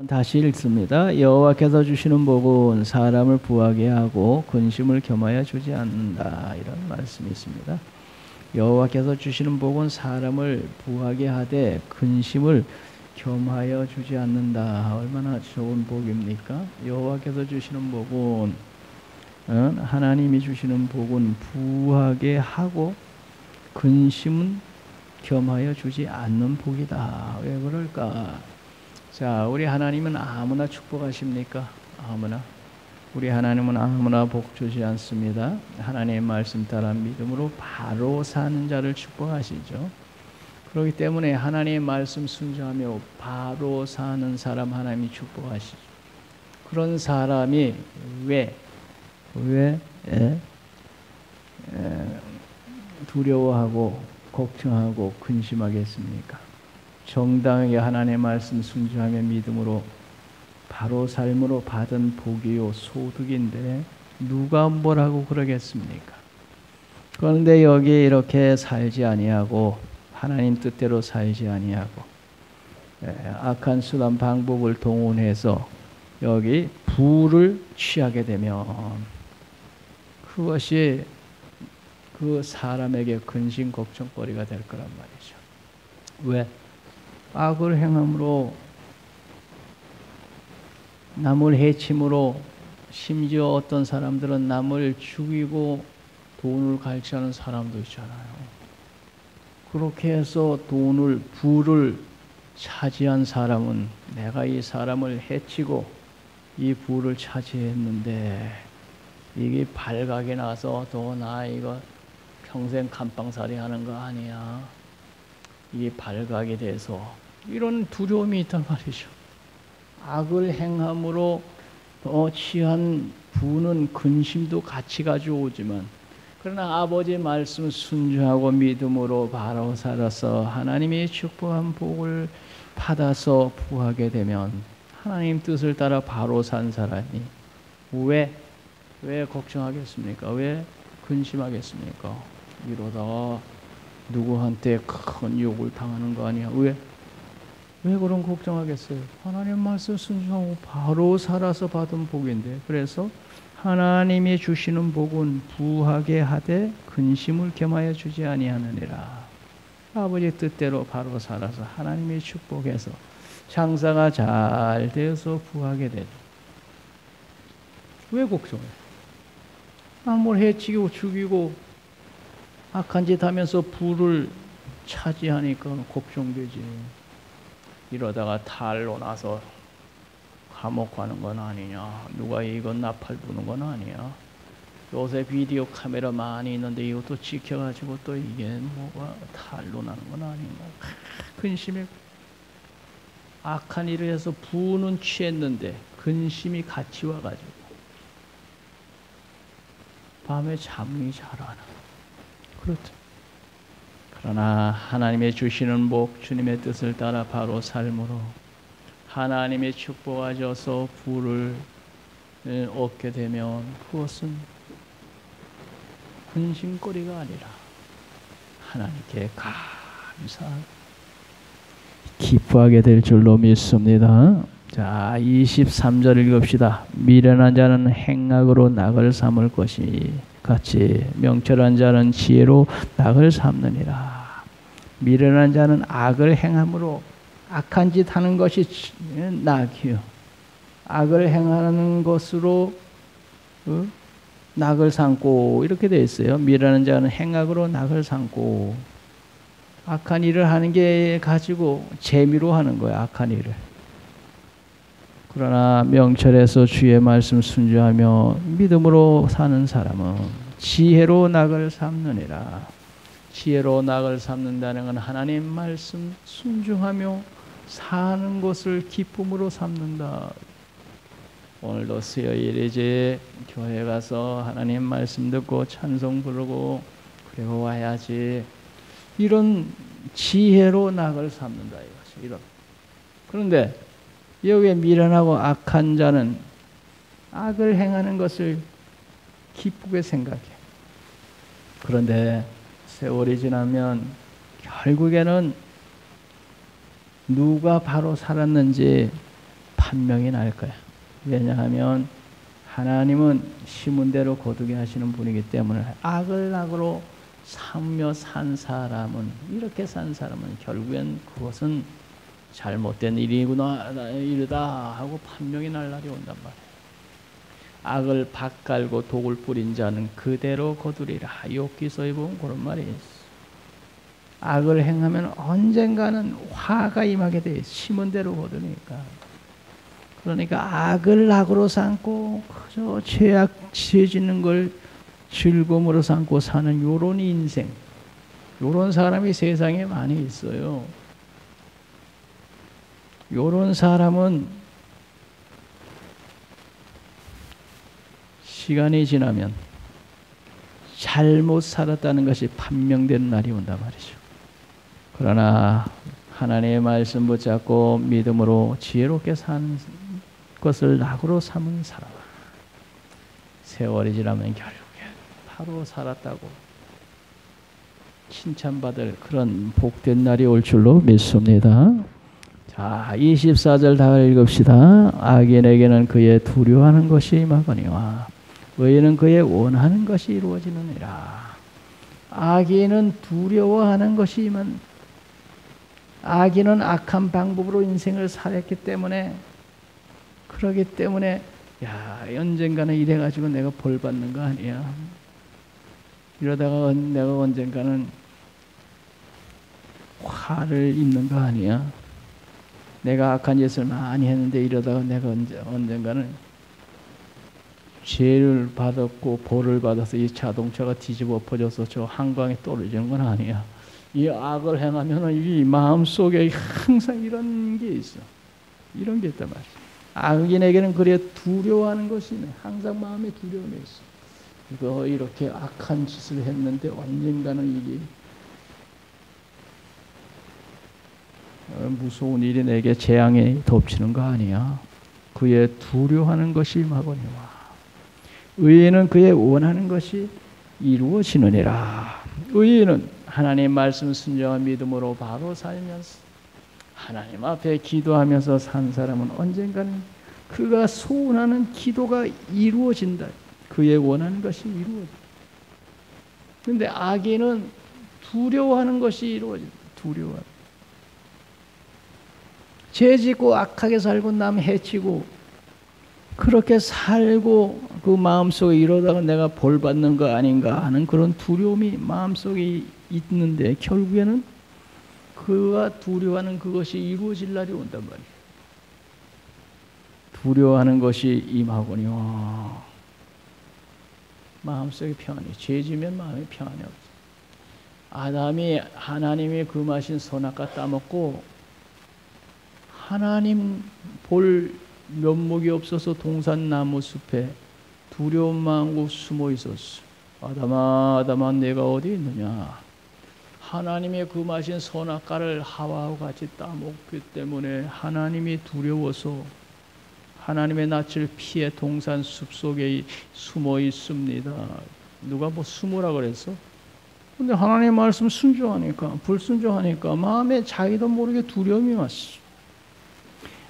다시 읽습니다. 여호와께서 주시는 복은 사람을 부하게 하고 근심을 겸하여 주지 않는다. 이런 말씀이 있습니다. 여호와께서 주시는 복은 사람을 부하게 하되 근심을 겸하여 주지 않는다. 얼마나 좋은 복입니까? 여호와께서 주시는 복은 하나님이 주시는 복은 부하게 하고 근심은 겸하여 주지 않는 복이다. 왜 그럴까? 자, 우리 하나님은 아무나 축복하십니까? 아무나. 우리 하나님은 아무나 복 주지 않습니다. 하나님의 말씀 따라 믿음으로 바로 사는 자를 축복하시죠. 그렇기 때문에 하나님의 말씀 순종하며 바로 사는 사람 하나님이 축복하시죠. 그런 사람이 왜 두려워하고 걱정하고 근심하겠습니까? 정당하게 하나님의 말씀 순종하며 믿음으로 바로 삶으로 받은 복이요 소득인데 누가 뭐라고 그러겠습니까? 그런데 여기 이렇게 살지 아니하고 하나님 뜻대로 살지 아니하고 악한 수단 방법을 동원해서 여기 부를 취하게 되면 그것이 그 사람에게 근심 걱정거리가 될 거란 말이죠. 왜? 악을 행함으로 남을 해침으로 심지어 어떤 사람들은 남을 죽이고 돈을 갈취하는 사람도 있잖아요. 그렇게 해서 부를 차지한 사람은 내가 이 사람을 해치고 이 부를 차지했는데 이게 발각이 나서 나 이거 평생 감방살이 하는 거 아니야. 이게 발각이 돼서 이런 두려움이 있단 말이죠. 악을 행함으로 취한 부는 근심도 같이 가져오지만 그러나 아버지의 말씀 순종하고 믿음으로 바로 살아서 하나님의 축복한 복을 받아서 부하게 되면 하나님 뜻을 따라 바로 산 사람이 왜 걱정하겠습니까? 왜 근심하겠습니까? 이러다가 누구한테 큰 욕을 당하는 거 아니야? 왜 그런 걱정하겠어요? 하나님 말씀 순종하고 바로 살아서 받은 복인데 그래서 하나님이 주시는 복은 부하게 하되 근심을 겸하여 주지 아니하느니라. 아버지 뜻대로 바로 살아서 하나님의 축복에서 장사가 잘 되어서 부하게 되죠. 왜 걱정해? 남을 해치고 죽이고 악한 짓 하면서 부를 차지하니까 걱정되지. 이러다가 탈로 나서 감옥 가는 건 아니냐. 누가 이건 나팔 부는 건 아니야. 요새 비디오 카메라 많이 있는데 이것도 지켜가지고 또 이게 뭐가 탈로 나는 건 아닌가. 근심에 악한 일을 해서 부는 취했는데 근심이 같이 와가지고 밤에 잠이 잘 안 와. 그렇죠. 그러나 하나님의 주시는 복, 주님의 뜻을 따라 바로 삶으로 하나님의 축복하셔서 부를 얻게 되면 그것은 근심거리가 아니라 하나님께 기뻐하게 될 줄로 믿습니다. 자, 23절 읽읍시다. 미련한 자는 행악으로 낙을 삼을 것이 같이 명철한 자는 지혜로 낙을 삼느니라. 미련한 자는 악을 행함으로 악한 짓 하는 것이 낙이요. 악을 행하는 것으로 낙을 삼고 이렇게 되어 있어요. 미련한 자는 행악으로 낙을 삼고 악한 일을 하는 게 가지고 재미로 하는 거예요. 악한 일을. 그러나 명철해서 주의 말씀 순종하며 믿음으로 사는 사람은 지혜로 낙을 삼느니라. 지혜로 낙을 삼는다는 건 하나님 말씀 순종하며 사는 것을 기쁨으로 삼는다. 오늘도 수요일이지 교회 가서 하나님 말씀 듣고 찬송 부르고 그리고 와야지. 이런 지혜로 낙을 삼는다 이거죠. 이런. 그런데 여기에 미련하고 악한 자는 악을 행하는 것을 기쁘게 생각해. 그런데 세월이 지나면 결국에는 누가 바로 살았는지 판명이 날 거야. 왜냐하면 하나님은 심은 대로 거두게 하시는 분이기 때문에 악을 악으로 삼며 산 사람은, 이렇게 산 사람은 결국엔 그것은 잘못된 일이구나, 일이다 하고 판명이 날 날이 온단 말이에요. 악을 밭갈고 독을 뿌린 자는 그대로 거두리라. 욥기서에 보면 그런 말이 있어. 악을 행하면 언젠가는 화가 임하게 돼. 심은 대로 거두니까. 그러니까 악을 악으로 삼고 그저 죄 짓는 걸 즐거움으로 삼고 사는 요런 인생, 요런 사람이 세상에 많이 있어요. 요런 사람은 시간이 지나면 잘못 살았다는 것이 판명되는 날이 온단 말이죠. 그러나 하나님의 말씀 붙잡고 믿음으로 지혜롭게 산 것을 낙으로 삼은 사람, 세월이 지나면 결국에 바로 살았다고 칭찬받을 그런 복된 날이 올 줄로 믿습니다. 자, 24절 다 읽읍시다. 악인에게는 그의 두려워하는 것이 임하거니와 의인은 그의 원하는 것이 이루어지느니라. 악인은 두려워하는 것이 임한, 악인은 악한 방법으로 인생을 살았기 때문에, 그러기 때문에 야, 언젠가는 이래가지고 내가 벌 받는 거 아니야. 이러다가 내가 언젠가는 화를 입는 거 아니야. 내가 악한 짓을 많이 했는데 이러다가 내가 언젠가는 죄를 받았고 벌을 받아서 이 자동차가 뒤집어 엎어져서 저 한강에 떨어지는 건 아니야. 이 악을 행하면 이 마음속에 항상 이런 게 있어. 이런 게 있단 말이야. 악인에게는 그래 두려워하는 것이 있네. 항상 마음에 두려움이 있어. 이거 이렇게 악한 짓을 했는데 언젠가는 이게 무서운 일이 내게 재앙에 덮치는 거 아니야. 그의 두려워하는 것이 임하거니와 의인은 그의 원하는 것이 이루어지느니라. 의인은 하나님의 말씀 순종한 믿음으로 바로 살면서 하나님 앞에 기도하면서 산 사람은 언젠가는 그가 소원하는 기도가 이루어진다. 그의 원하는 것이 이루어진다. 그런데 악인은 두려워하는 것이 이루어진다. 두려워하는. 죄 짓고 악하게 살고 남 해치고 그렇게 살고 그 마음속에 이러다가 내가 벌 받는 거 아닌가 하는 그런 두려움이 마음속에 있는데 결국에는 그가 두려워하는 그것이 이루어질 날이 온단 말이에요. 두려워하는 것이 임하거니와 마음속에 평안이, 죄 지면 마음에 평안이 없어. 아담이 하나님이 금하신 선악과 따먹고 하나님 볼 면목이 없어서 동산나무 숲에 두려운 마음으로 숨어 있었어. 아담아, 아담아, 내가 어디 있느냐? 하나님의 금하신 선악과를 하와와 같이 따먹기 때문에 하나님이 두려워서 하나님의 낯을 피해 동산 숲속에 숨어 있습니다. 누가 뭐 숨으라 그랬어? 근데 하나님의 말씀 순종하니까, 불순종하니까 마음에 자기도 모르게 두려움이 왔어.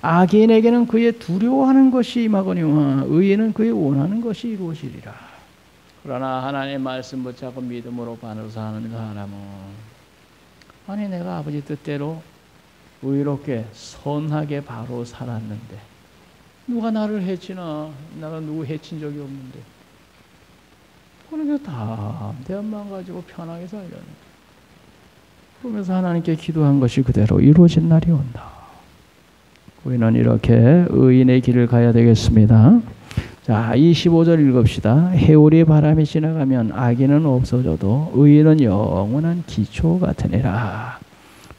악인에게는 그의 두려워하는 것이 임하거니와 의인은 그의 원하는 것이 이루어지리라. 그러나 하나님의 말씀 붙잡고 믿음으로 반으로 사는 사람은 아니 내가 아버지 뜻대로 의롭게 선하게 바로 살았는데 누가 나를 해치나, 나가 누구 해친 적이 없는데 그러니까 다 대한만 가지고 편하게 살려는. 그러면서 하나님께 기도한 것이 그대로 이루어진 날이 온다. 우리는 이렇게 의인의 길을 가야 되겠습니다. 자, 25절 읽읍시다. 해오리 바람이 지나가면 악인은 없어져도 의인은 영원한 기초 같으니라.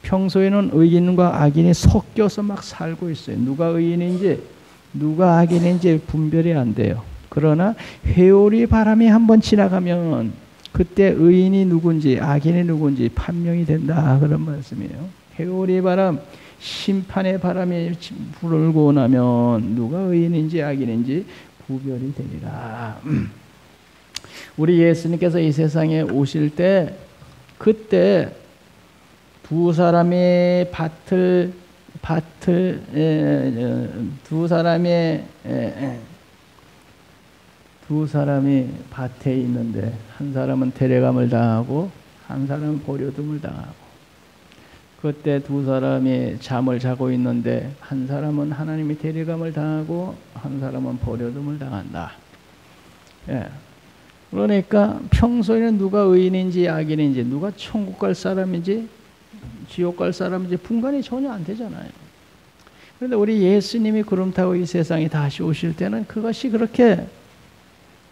평소에는 의인과 악인이 섞여서 막 살고 있어요. 누가 의인인지 누가 악인인지 분별이 안 돼요. 그러나 해오리 바람이 한번 지나가면 그때 의인이 누군지 악인이 누군지 판명이 된다. 그런 말씀이에요. 해오리 바람, 심판의 바람이 불고 나면 누가 의인인지 악인인지 구별이 되리라. 우리 예수님께서 이 세상에 오실 때 그때 두 사람이 밭을 두 사람이 밭에 있는데 한 사람은 데려감을 당하고 한 사람은 버려둠을 당하고, 그때 두 사람이 잠을 자고 있는데 한 사람은 하나님이 데려감을 당하고 한 사람은 버려둠을 당한다. 예. 그러니까 평소에는 누가 의인인지 악인인지, 누가 천국 갈 사람인지 지옥 갈 사람인지 분간이 전혀 안 되잖아요. 그런데 우리 예수님이 구름 타고 이 세상에 다시 오실 때는 그것이 그렇게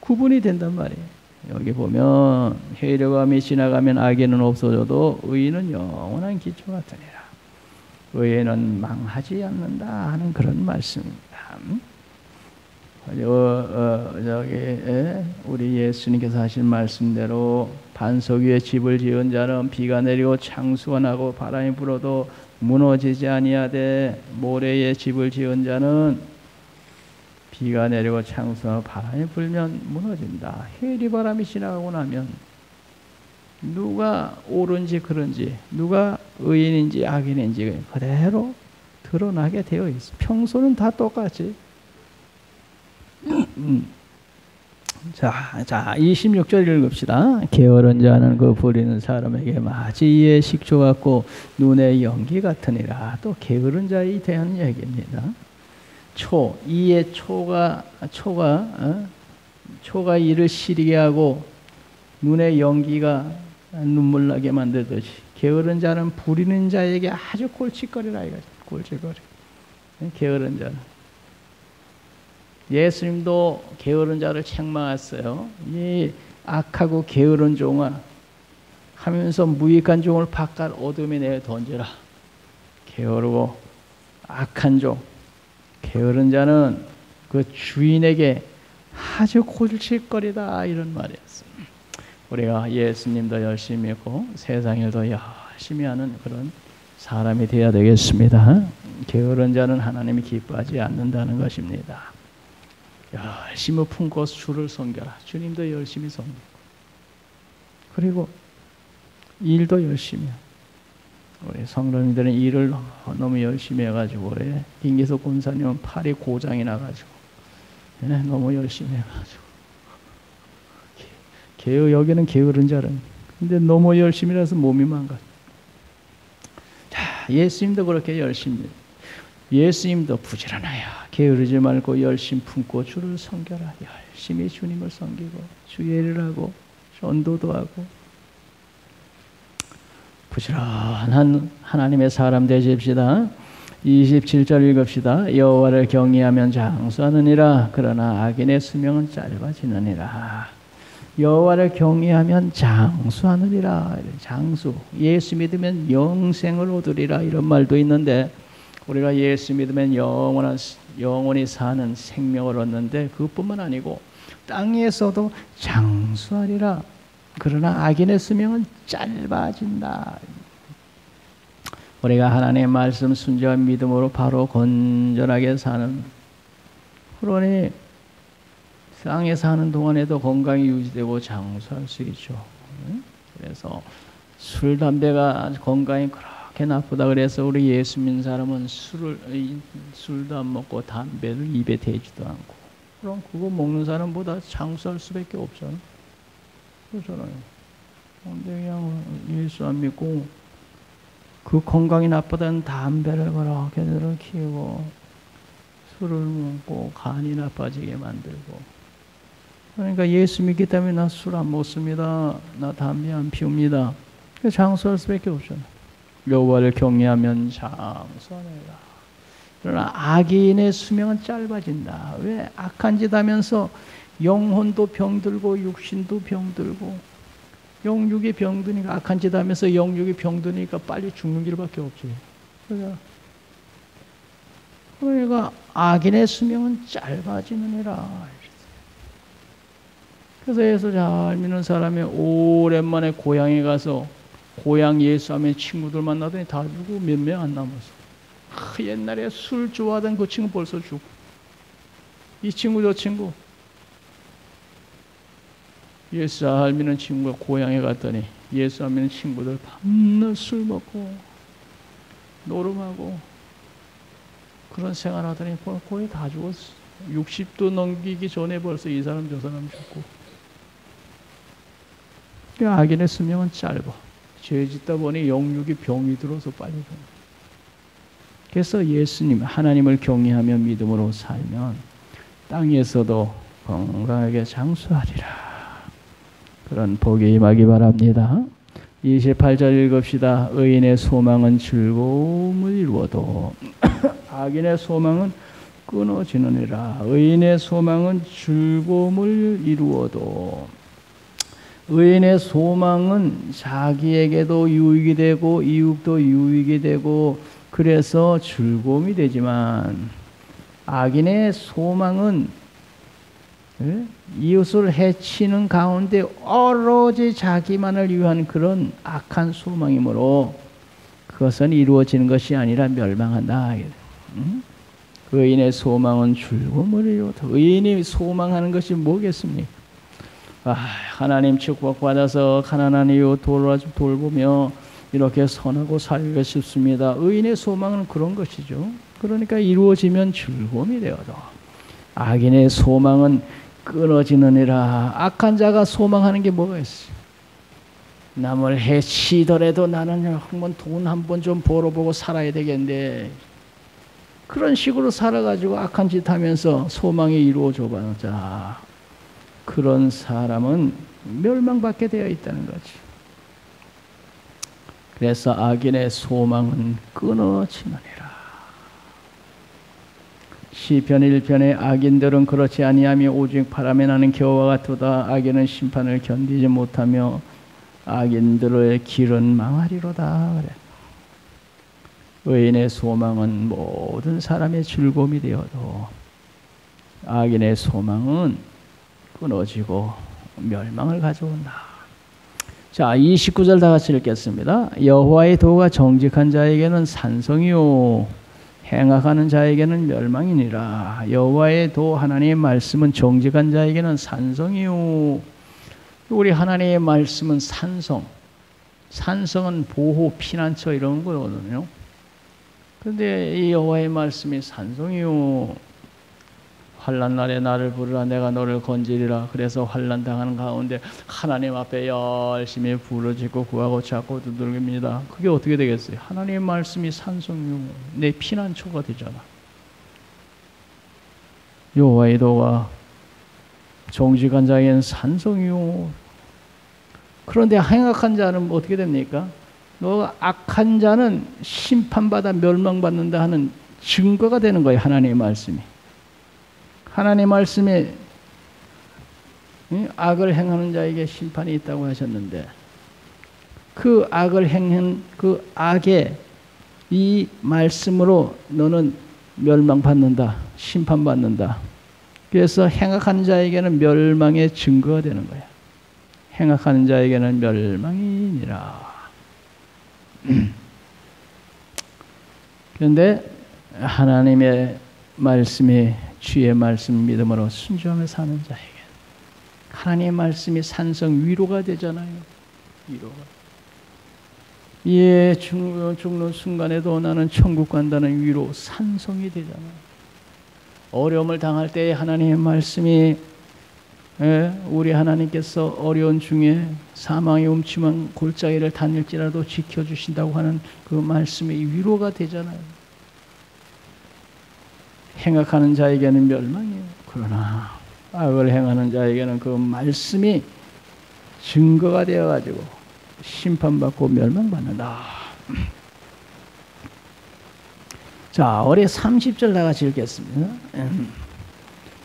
구분이 된단 말이에요. 여기 보면 회려감이 지나가면 악인은 없어져도 의인은 영원한 기초 같으니라. 의인은 망하지 않는다 하는 그런 말씀입니다. 우리 예수님께서 하신 말씀대로 반석 위에 집을 지은 자는 비가 내리고 창수가 나고 바람이 불어도 무너지지 아니하되, 모래에 집을 지은 자는 비가 내리고 창수가 바람이 불면 무너진다. 해리바람이 지나가고 나면 누가 옳은지 그른지, 누가 의인인지 악인인지 그대로 드러나게 되어 있어. 평소는 다 똑같지. 자, 26절 읽읍시다. 게으른 자는 그 부리는 사람에게 마치 이의 식초 같고 눈의 연기 같으니라. 또 게으른 자에 대한 얘기입니다. 이의 초가 이를 시리게 하고 눈의 연기가 눈물 나게 만들듯이, 게으른 자는 부리는 자에게 아주 골칫거리라 이거죠. 골칫거리. 게으른 자는. 예수님도 게으른 자를 책망했어요. 이 악하고 게으른 종아 하면서 무익한 종을 바깥 어둠에 내어 던져라. 게으르고 악한 종, 게으른 자는 그 주인에게 아주 골칫거리다, 이런 말이었어요. 우리가 예수님도 열심히 했고 세상에도 열심히 하는 그런 사람이 되어야 되겠습니다. 게으른 자는 하나님이 기뻐하지 않는다는 것입니다. 열심히 품고 주를 섬겨라. 주님도 열심히 섬기고, 그리고 일도 열심히 하고, 우리 성도님들은 일을 너무 열심히 해가지고, 우리 김기석 권사님은 팔이 고장이 나가지고 너무 열심히 해가지고, 여기는 게으른 자는 근데 너무 열심히 해서 몸이 망가져. 자, 예수님도 그렇게 열심히, 예수님도 부지런하여 게으르지 말고 열심히 품고 주를 섬겨라. 열심히 주님을 섬기고 주의를 하고 전도도 하고 부지런한 하나님의 사람 되십시다. 27절 읽읍시다. 여호와를 경외하면 장수하느니라. 그러나 악인의 수명은 짧아지느니라. 여호와를 경외하면 장수하느니라. 장수, 예수 믿으면 영생을 얻으리라, 이런 말도 있는데, 우리가 예수 믿으면 영원히 사는 생명을 얻는데, 그것뿐만 아니고 땅에서도 장수하리라. 그러나 악인의 수명은 짧아진다. 우리가 하나님의 말씀 순종한 믿음으로 바로 건전하게 사는, 그러니 땅에 사는 동안에도 건강이 유지되고 장수할 수 있죠. 그래서 술, 담배가 건강이 그렇게 나쁘다 그래서 우리 예수 믿는 사람은 술도 안 먹고 담배를 입에 대지도 않고, 그럼 그거 먹는 사람보다 장수할 수밖에 없잖아. 그렇잖아요. 근데 그냥 예수 안 믿고 그 건강이 나쁘다는 담배를 그렇게 키우고 술을 먹고 간이 나빠지게 만들고, 그러니까 예수 믿기 때문에 나 술 안 먹습니다, 나 담배 안 피웁니다, 장수할 수밖에 없잖아요. 여호와를 경외하면 장수하느니라. 그러나 악인의 수명은 짧아진다. 왜? 악한 짓 하면서 영혼도 병들고 육신도 병들고, 영육이 병드니까, 악한 짓 하면서 영육이 병드니까 빨리 죽는 길밖에 없지. 그러니까 악인의 수명은 짧아지느니라. 그래서 예수 잘 믿는 사람이 오랜만에 고향에 가서 고향 예수하면 친구들 만나더니 다 죽고 몇 명 안 남았어. 옛날에 술 좋아하던 그 친구 벌써 죽고, 이 친구 저 친구, 예수 잘 믿는 친구가 고향에 갔더니 예수 안 믿는 친구들 밤낮 술 먹고 노름하고 그런 생활하더니 거의 다 죽었어. 60도 넘기기 전에 벌써 이 사람 저 사람 죽고. 악인의 수명은 짧아. 죄 짓다 보니 영육이 병이 들어서 빨리 죽어. 그래서 예수님, 하나님을 경외하며 믿음으로 살면 땅에서도 건강하게 장수하리라. 그런 복이 임하기 바랍니다. 28절 읽읍시다. 의인의 소망은 즐거움을 이루어도 악인의 소망은 끊어지느니라. 의인의 소망은 즐거움을 이루어도, 의인의 소망은 자기에게도 유익이 되고 이웃도 유익이 되고 그래서 즐거움이 되지만, 악인의 소망은 이웃을 해치는 가운데 오로지 자기만을 위한 그런 악한 소망이므로 그것은 이루어지는 것이 아니라 멸망한다. 의인의 소망은 즐거움을 이루어도. 의인이 소망하는 것이 뭐겠습니까? 하나님 축복받아서 가난한 이웃 돌보며 이렇게 선하고 살고 싶습니다. 의인의 소망은 그런 것이죠. 그러니까 이루어지면 즐거움이 되어도, 악인의 소망은 끊어지느니라. 악한 자가 소망하는 게 뭐가 있어요? 남을 해치더라도 나는 한번 돈 한 번 좀 벌어보고 살아야 되겠는데, 그런 식으로 살아가지고 악한 짓 하면서 소망이 이루어져 봐자, 그런 사람은 멸망받게 되어 있다는 거지. 그래서 악인의 소망은 끊어지느니라. 시편 1편에 악인들은 그렇지 아니하며 오직 바람에 나는 겨와 같도다. 악인은 심판을 견디지 못하며 악인들의 길은 망하리로다. 그래. 의인의 소망은 모든 사람의 즐거움이 되어도 악인의 소망은 끊어지고 멸망을 가져온다. 자, 29절 다 같이 읽겠습니다. 여호와의 도가 정직한 자에게는 산성이요 행악하는 자에게는 멸망이니라. 여호와의 도, 하나님의 말씀은 정직한 자에게는 산성이요. 우리 하나님의 말씀은 산성. 산성은 보호, 피난처 이런 거거든요. 그런데 이 여호와의 말씀이 산성이요. 환난 날에 나를 부르라 내가 너를 건지리라. 그래서 환난 당하는 가운데 하나님 앞에 열심히 부르짖고 구하고 찾고 두들깁니다. 그게 어떻게 되겠어요? 하나님의 말씀이 산성이요, 내 피난처가 되잖아. 여호와의 도가 정직한 자에게는 산성이요. 그런데 행악한 자는 어떻게 됩니까? 너 악한 자는 심판받아 멸망받는다 하는 증거가 되는 거예요. 하나님의 말씀이. 하나님 말씀에 악을 행하는 자에게 심판이 있다고 하셨는데, 그 악을 행한 그 악의 이 말씀으로 너는 멸망받는다, 심판받는다. 그래서 행악한 자에게는 멸망의 증거가 되는 거야. 행악하는 자에게는 멸망이니라. 그런데 하나님의 말씀이, 주의 말씀 믿음으로 순종하며 사는 자에게 하나님의 말씀이 산성, 위로가 되잖아요. 위로가. 예, 죽는 순간에도 나는 천국 간다는 위로, 산성이 되잖아요. 어려움을 당할 때 하나님의 말씀이, 우리 하나님께서 어려운 중에 사망의 음침한 골짜기를 다닐지라도 지켜주신다고 하는 그 말씀이 위로가 되잖아요. 행악하는 자에게는 멸망이에요. 그러나 악을 행하는 자에게는 그 말씀이 증거가 되어가지고 심판받고 멸망받는다. 자, 우리 30절 다 같이 읽겠습니다.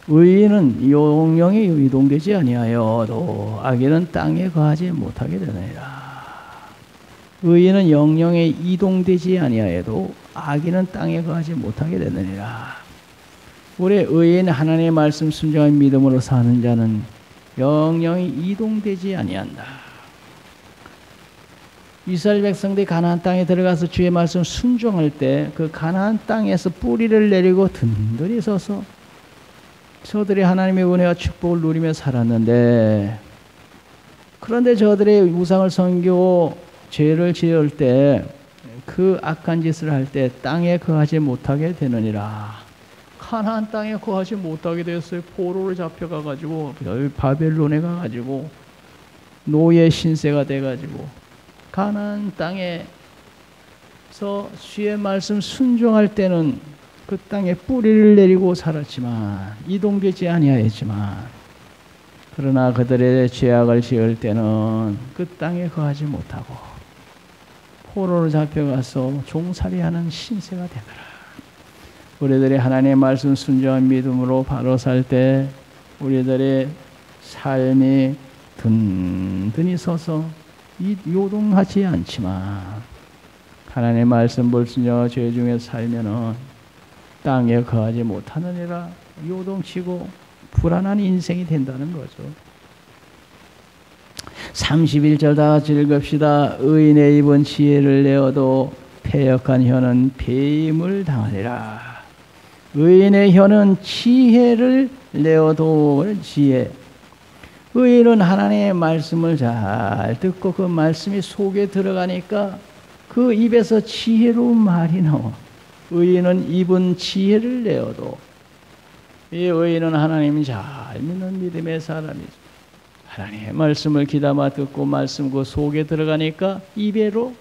의인은 영영이 이동되지 아니하여도 악인은 땅에 거하지 못하게 되느니라. 의인은 영영에 이동되지 아니하여도 악인은 땅에 거하지 못하게 되느니라. 우리 의인 하나님의 말씀 순종한 믿음으로 사는 자는 영영이 이동되지 아니한다. 이스라엘 백성들이 가나안 땅에 들어가서 주의 말씀 순종할 때 그 가나안 땅에서 뿌리를 내리고 든든히 서서 저들이 하나님의 은혜와 축복을 누리며 살았는데, 그런데 저들의 우상을 섬기고 죄를 지을 때 그 악한 짓을 할 때 땅에 거하지 못하게 되느니라. 가나안 땅에 거하지 못하게 되었어요. 포로로 잡혀가가지고 여기 바벨론에 가가지고 노예 신세가 돼가지고 가나안 땅에서 주의 말씀 순종할 때는 그 땅에 뿌리를 내리고 살았지만 이동되지 아니하였지만 그러나 그들의 죄악을 지을 때는 그 땅에 거하지 못하고 포로로 잡혀가서 종살이하는 신세가 되더라. 우리들이 하나님의 말씀 순종한 믿음으로 바로 살 때 우리들의 삶이 든든히 서서 요동하지 않지만 하나님의 말씀 불순종하고 죄 중에 살면은 땅에 거하지 못하느니라 요동치고 불안한 인생이 된다는 거죠. 31절 다 같이 읽읍시다. 의인의 입은 지혜를 내어도 패역한 혀는 배임을 당하리라. 의인의 혀는 지혜를 내어도 지혜. 의인은 하나님의 말씀을 잘 듣고 그 말씀이 속에 들어가니까 그 입에서 지혜로운 말이 나와. 의인은 입은 지혜를 내어도 이 의인은 하나님을 잘 믿는 믿음의 사람이죠. 하나님의 말씀을 귀담아 듣고 말씀 그 속에 들어가니까 입으로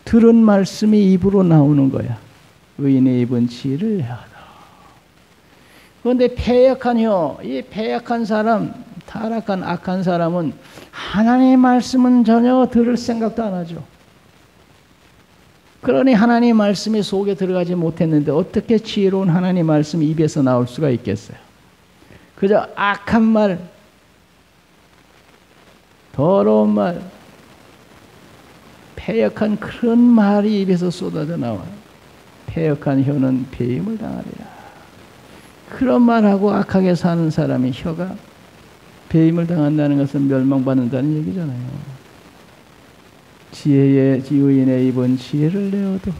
들은 말씀이 입으로 나오는 거야. 의인의 입은 지혜를 내어도. 그런데 패역한 혀, 이 패역한 사람, 타락한 악한 사람은 하나님의 말씀은 전혀 들을 생각도 안 하죠. 그러니 하나님의 말씀이 속에 들어가지 못했는데 어떻게 지혜로운 하나님의 말씀이 입에서 나올 수가 있겠어요? 그저 악한 말, 더러운 말, 패역한 그런 말이 입에서 쏟아져 나와요. 패역한 혀는 배임을 당하리라. 그런 말하고 악하게 사는 사람이 혀가 배임을 당한다는 것은 멸망받는다는 얘기잖아요. 지혜의 의인의 입은 지혜를 내어도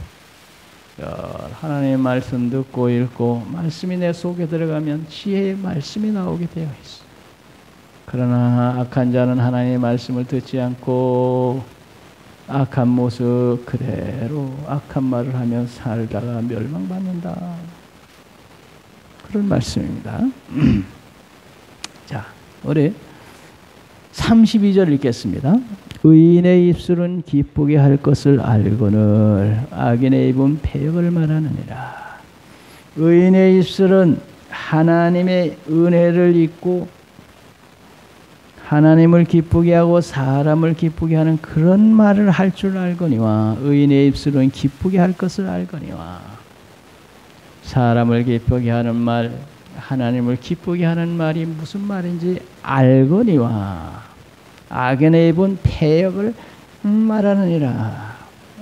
하나님의 말씀 듣고 읽고 말씀이 내 속에 들어가면 지혜의 말씀이 나오게 되어 있어. 그러나 악한 자는 하나님의 말씀을 듣지 않고 악한 모습 그대로 악한 말을 하며 살다가 멸망받는다. 그런 말씀입니다. 자, 우리 32절 읽겠습니다. 의인의 입술은 기쁘게 할 것을 알거늘 악인의 입은 패역을 말하느니라. 의인의 입술은 하나님의 은혜를 잊고 하나님을 기쁘게 하고 사람을 기쁘게 하는 그런 말을 할 줄 알거니와 의인의 입술은 기쁘게 할 것을 알거니와 사람을 기쁘게 하는 말, 하나님을 기쁘게 하는 말이 무슨 말인지 알거니와 악인의 입은 패역을 말하느니라.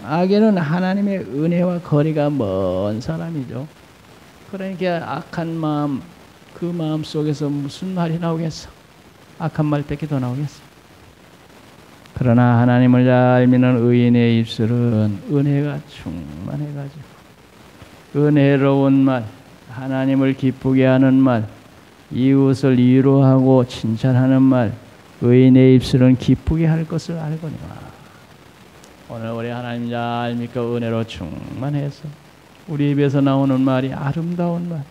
악인은 하나님의 은혜와 거리가 먼 사람이죠. 그러니까 악한 마음, 그 마음 속에서 무슨 말이 나오겠어? 악한 말밖에 더 나오겠어? 그러나 하나님을 잘 믿는 의인의 입술은 은혜가 충만해가지고 은혜로운 말, 하나님을 기쁘게 하는 말, 이웃을 위로하고 칭찬하는 말, 의인의 입술은 기쁘게 할 것을 알거니와. 오늘 우리 하나님 잘 믿고 은혜로 충만해서 우리 입에서 나오는 말이 아름다운 말,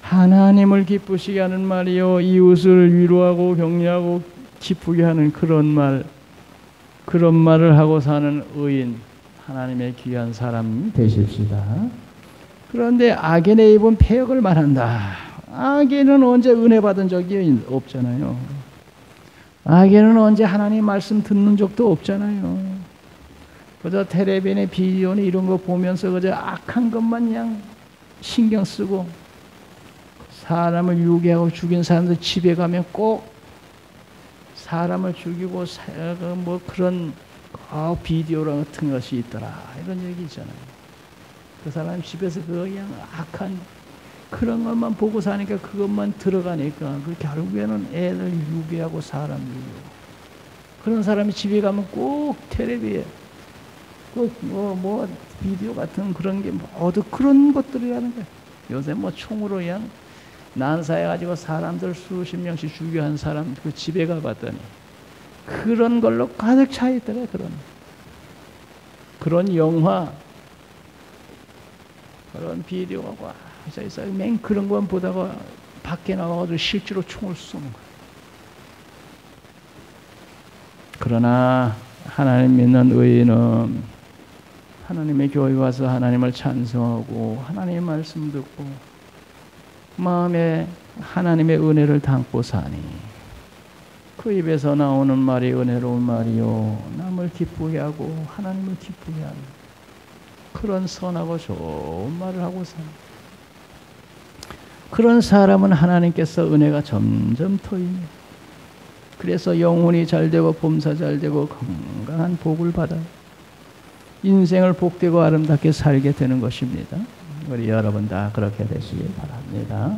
하나님을 기쁘시게 하는 말이요, 이웃을 위로하고 격려하고 기쁘게 하는 그런 말, 그런 말을 하고 사는 의인, 하나님의 귀한 사람 되십시다. 그런데 악인의 입은 패역을 말한다. 악인은 언제 은혜 받은 적이 없잖아요. 악인은 언제 하나님 말씀 듣는 적도 없잖아요. 그저 텔레비전에 비디오니 이런 거 보면서 그저 악한 것만 그냥 신경 쓰고 사람을 유괴하고 죽인 사람들 집에 가면 꼭 사람을 죽이고 뭐 그런 비디오 같은 것이 있더라 이런 얘기 있잖아요. 그 사람 집에서 그냥 악한 그런 것만 보고 사니까 그것만 들어가니까 그 결국에는 애들 유괴하고 사람 유괴하고 그런 사람이 집에 가면 꼭 텔레비에 꼭 뭐 비디오 같은 그런 게 모두 그런 것들이라는 거예요. 요새 뭐 총으로 그냥 난사해가지고 사람들 수십 명씩 죽여 한 사람 그 집에 가봤더니 그런 걸로 가득 차 있더래. 그런 그런 영화, 그런 비디오가 와 있어. 맨 그런 것만 보다가 밖에 나와가지고 실제로 총을 쏘는 거예요. 그러나 하나님 믿는 의인은 하나님의 교회 와서 하나님을 찬송하고 하나님의 말씀 듣고 마음에 하나님의 은혜를 담고 사니 그 입에서 나오는 말이 은혜로운 말이요 남을 기쁘게 하고 하나님을 기쁘게 하는 그런 선하고 좋은 말을 하고 사는 그런 사람은 하나님께서 은혜가 점점 터이며 그래서 영혼이 잘되고 범사 잘되고 건강한 복을 받아요. 인생을 복되고 아름답게 살게 되는 것입니다. 우리 여러분 다 그렇게 되시길 바랍니다.